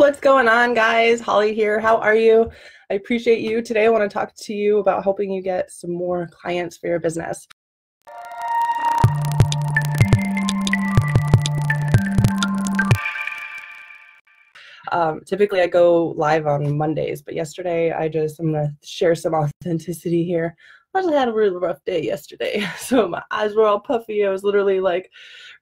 What's going on, guys? Holly here. How are you? I appreciate you. Today I want to talk to you about helping you get some more clients for your business. Typically I go live on Mondays, but yesterday I'm going to share some authenticity here. I just had a really rough day yesterday. So my eyes were all puffy. I was literally like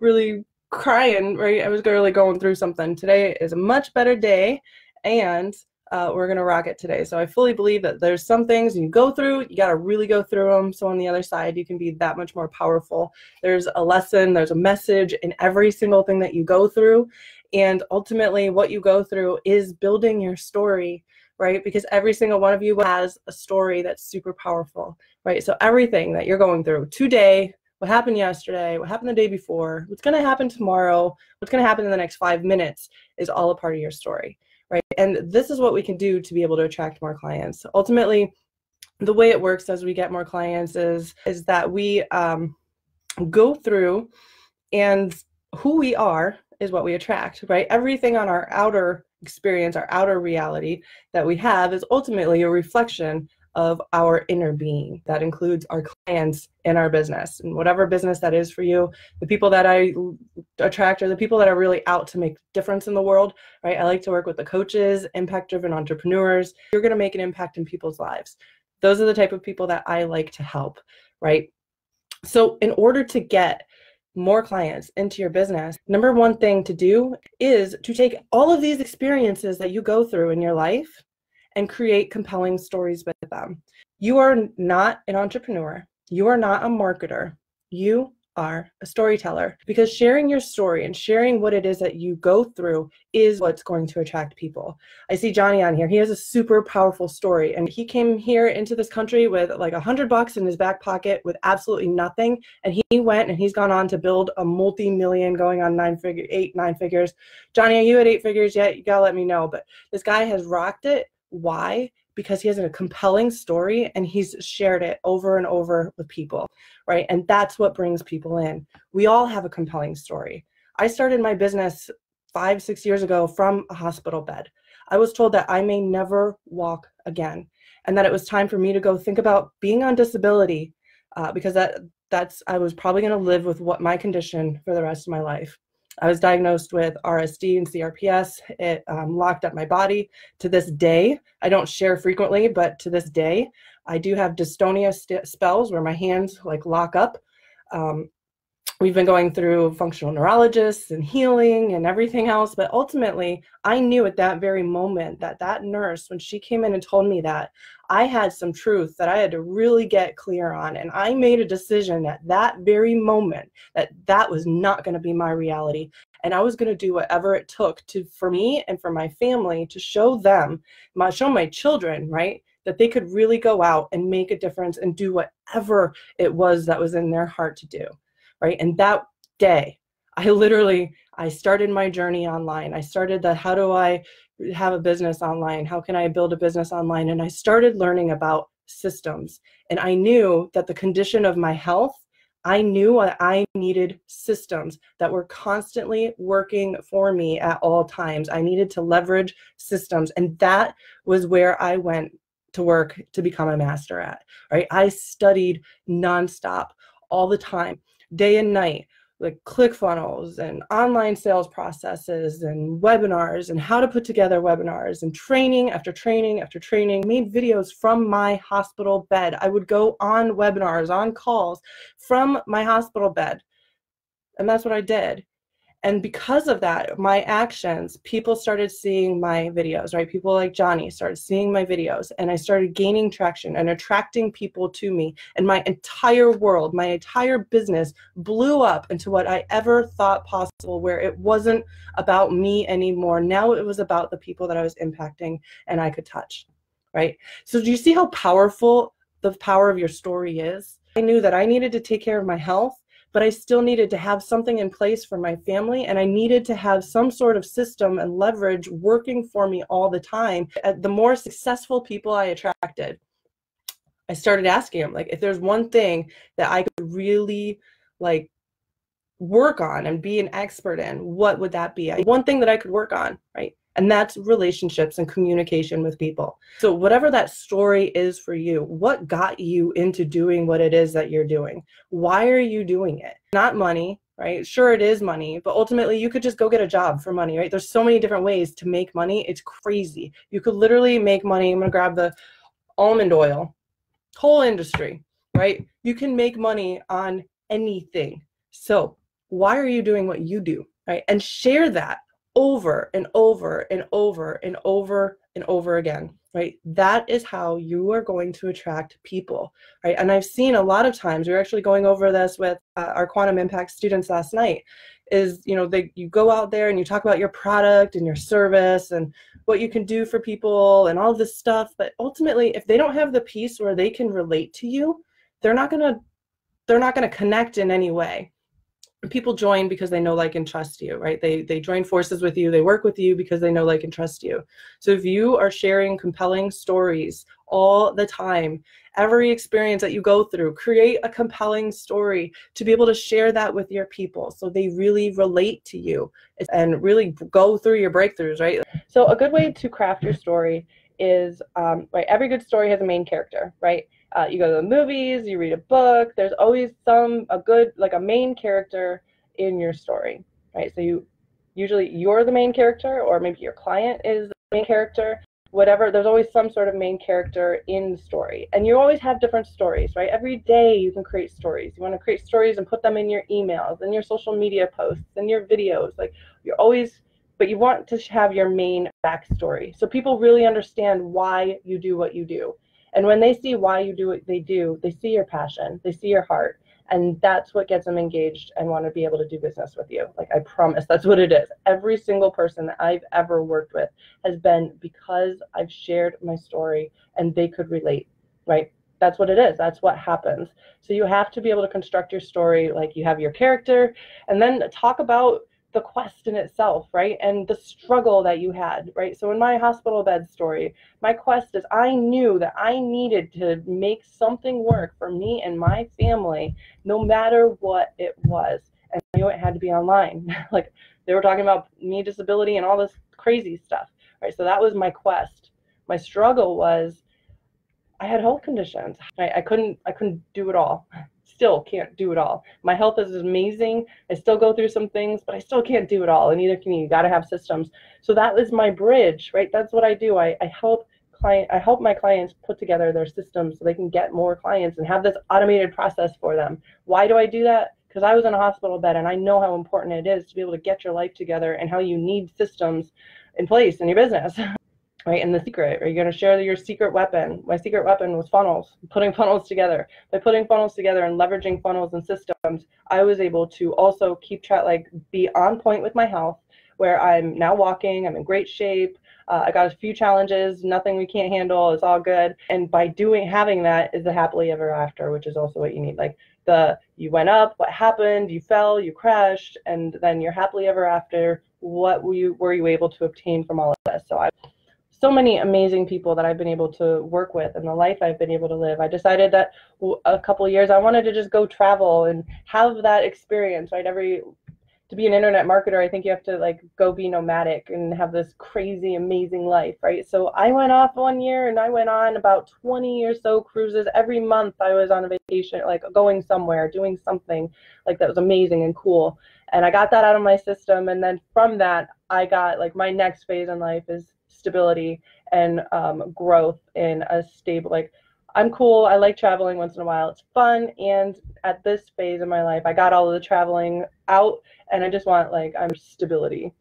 really crying, right? I was really going through something. Today is a much better day, and we're going to rock it today. So I fully believe that there's some things you go through, you got to really go through them. So on the other side, you can be that much more powerful. There's a lesson, there's a message in every single thing that you go through. And ultimately, what you go through is building your story, right? Because every single one of you has a story that's super powerful, right? So everything that you're going through today, what happened yesterday, what happened the day before, what's going to happen tomorrow, what's going to happen in the next 5 minutes is all a part of your story, right? And this is what we can do to be able to attract more clients. Ultimately, the way it works as we get more clients is that we go through, and who we are is what we attract, right? Everything on our outer experience, our outer reality that we have is ultimately a reflection of our inner being. That includes our clients in our business, and whatever business that is for you. The people that I attract are the people that are really out to make a difference in the world, right? I like to work with the coaches, impact-driven entrepreneurs. You're going to make an impact in people's lives. Those are the type of people that I like to help, right? So in order to get more clients into your business, number one thing to do is to take all of these experiences that you go through in your life and create compelling stories with them. You are not an entrepreneur. You are not a marketer. You are a storyteller, because sharing your story and sharing what it is that you go through is what's going to attract people. I see Johnny on here. He has a super powerful story, and he came here into this country with like $100 in his back pocket with absolutely nothing. And he went and he's gone on to build a multi-million, going on 9 figures. Johnny, are you at 8 figures yet? You gotta let me know. But this guy has rocked it. Why? Because he has a compelling story and he's shared it over and over with people, right? And that's what brings people in. We all have a compelling story. I started my business 5, 6 years ago from a hospital bed. I was told that I may never walk again, and that it was time for me to go think about being on disability, because I was probably going to live with my condition for the rest of my life. I was diagnosed with RSD and CRPS. It locked up my body. To this day, I don't share frequently, but to this day, I do have dystonia spells where my hands like lock up. We've been going through functional neurologists and healing and everything else, but ultimately, I knew at that very moment that that nurse, when she came in and told me that, I had some truth that I had to really get clear on, and I made a decision at that very moment that that was not going to be my reality, and I was going to do whatever it took for me and for my family to show them, show my children, right, that they could really go out and make a difference and do whatever it was that was in their heart to do. Right? And that day, I started my journey online. I started the how do I have a business online? How can I build a business online? And I started learning about systems. And I knew that the condition of my health, I knew I needed systems that were constantly working for me at all times. I needed to leverage systems. And that was where I went to work to become a master at, right? I studied nonstop all the time, day and night, like ClickFunnels and online sales processes and webinars and how to put together webinars and training after training after training. Made videos from my hospital bed. I would go on webinars, on calls from my hospital bed. And that's what I did. And because of that, my actions, people started seeing my videos, right? People like Johnny started seeing my videos, and I started gaining traction and attracting people to me. And my entire world, my entire business blew up into what I ever thought possible, where it wasn't about me anymore. Now it was about the people that I was impacting and I could touch, right? So do you see how powerful the power of your story is? I knew that I needed to take care of my health, but I still needed to have something in place for my family, and I needed to have some sort of system and leverage working for me all the time. The more successful people I attracted, I started asking them, like, if there's one thing that I could really like work on and be an expert in, what would that be? One thing that I could work on, right? And that's relationships and communication with people. So whatever that story is for you, what got you into doing what it is that you're doing? Why are you doing it? Not money, right? Sure, it is money, but ultimately you could just go get a job for money, right? There's so many different ways to make money. It's crazy. You could literally make money. I'm going to grab the almond oil, whole industry, right? You can make money on anything. So why are you doing what you do, right? And share that over and over and over and over and over again, right? That is how you are going to attract people, right? And I've seen a lot of times, we were actually going over this with our quantum impact students last night, is, you go out there and you talk about your product and your service and what you can do for people and all this stuff. But ultimately, if they don't have the piece where they can relate to you, they're not going to connect in any way. People join because they know, like, and trust you, right? They join forces with you. They work with you because they know, like, and trust you. So if you are sharing compelling stories all the time, every experience that you go through, create a compelling story to be able to share that with your people so they really relate to you and really go through your breakthroughs, right? So a good way to craft your story is, right, every good story has a main character, right? You go to the movies, you read a book, there's always a main character in your story, right? So usually you're the main character, or maybe your client is the main character, whatever. There's always some sort of main character in the story. And you always have different stories, right? Every day you can create stories. You want to create stories and put them in your emails and your social media posts and your videos. But you want to have your main backstory so people really understand why you do what you do. And when they see why you do what they do, they see your passion, they see your heart, and that's what gets them engaged and want to be able to do business with you. Like, I promise, that's what it is. Every single person that I've ever worked with has been because I've shared my story and they could relate, right? That's what it is. That's what happens. So you have to be able to construct your story like you have your character, and then talk about the quest in itself, right? And the struggle that you had, right? So in my hospital bed story, my quest is I knew that I needed to make something work for me and my family, no matter what it was. And I knew it had to be online. Like, they were talking about me, disability, and all this crazy stuff, right? So that was my quest. My struggle was I had health conditions. I couldn't do it all. Still can't do it all. My health is amazing. I still go through some things, but I still can't do it all. And neither can you. You got to have systems. So that is my bridge, right? That's what I do. I help my clients put together their systems so they can get more clients and have this automated process for them. Why do I do that? Because I was in a hospital bed and I know how important it is to be able to get your life together and how you need systems in place in your business. Right, and the secret, are you going to share your secret weapon? My secret weapon was funnels, putting funnels together. By putting funnels together and leveraging funnels and systems, I was able to also keep track, like, be on point with my health, where I'm now walking, I'm in great shape. I got a few challenges, nothing we can't handle, it's all good. And by having that is the happily ever after, which is also what you need. Like, you went up, what happened, you fell, you crashed, and then you're happily ever after. What were you able to obtain from all of this? So many amazing people that I've been able to work with and the life I've been able to live. I decided that a couple of years I wanted to just go travel and have that experience, right? To be an internet marketer, I think you have to go be nomadic and have this crazy, amazing life, right? So I went off one year and I went on about 20 or so cruises. Every month I was on a vacation, going somewhere, doing something that was amazing and cool. And I got that out of my system. And then from that, I got my next phase in life is stability and growth in a stable, I'm cool. I like traveling once in a while. It's fun. And at this phase in my life, I got all of the traveling out and I just want I'm stability.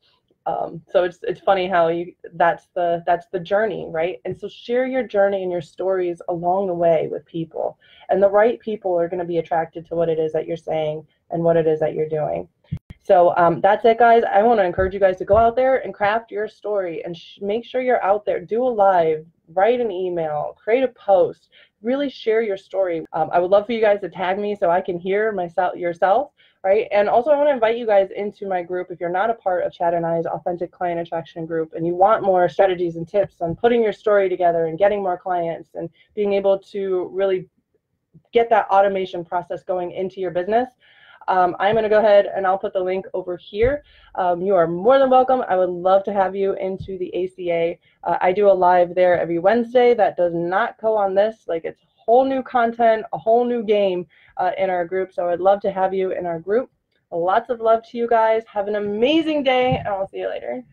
So it's funny how that's the journey, right? And so share your journey and your stories along the way with people, and the right people are going to be attracted to what it is that you're saying and what it is that you're doing. So that's it, guys. I want to encourage you guys to go out there and craft your story and make sure you're out there. Do a live, write an email, create a post, really share your story. I would love for you guys to tag me so I can hear yourself, right? And also I want to invite you guys into my group. If you're not a part of Chad and I's Authentic Client Attraction group and you want more strategies and tips on putting your story together and getting more clients and being able to really get that automation process going into your business, I'm going to go ahead and I'll put the link over here. You are more than welcome. I would love to have you into the ACA. I do a live there every Wednesday that does not go on this. Like, it's whole new content, a whole new game in our group. So I'd love to have you in our group. Lots of love to you guys. Have an amazing day, and I'll see you later.